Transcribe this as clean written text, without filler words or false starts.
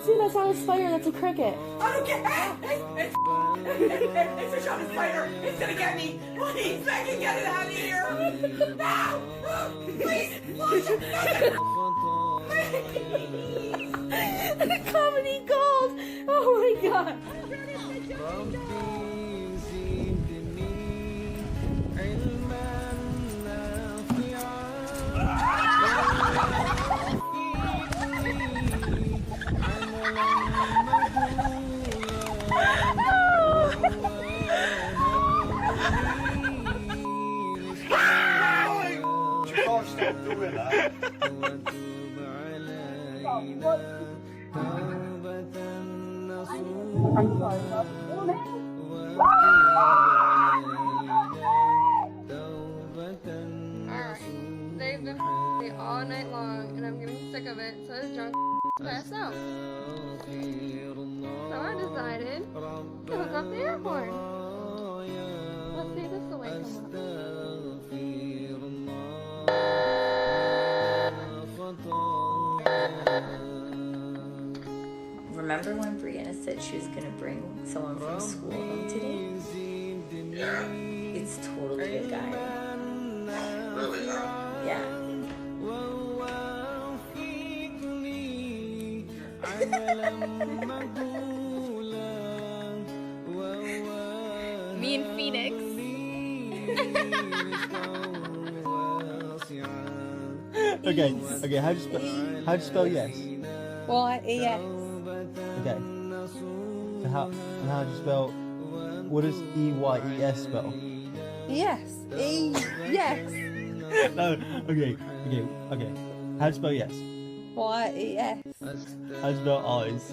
see, that's not a spider, that's a cricket. I don't get it! It's a shot of spider! It's gonna get me! Please, I can get it out of here! No! Please! Watch it! Comedy gold! Oh my god! Stop doing that. I'm sorry, love. Alright, they've been me all night long and I'm getting sick of it, so this drunk pass out. So I decided to hook up the air horn. Let's see this away come up. Remember when Brianna said she was gonna bring someone from school home today? Yeah. It's totally a guy. Really, huh? Yeah. Me and Phoenix. Okay, how do you spell yes? Y-E-S. Okay. So how do you spell, what does E-Y-E-S spell? Yes. Yes. No, okay. How do you spell yes? Y-E-S. How do you spell eyes?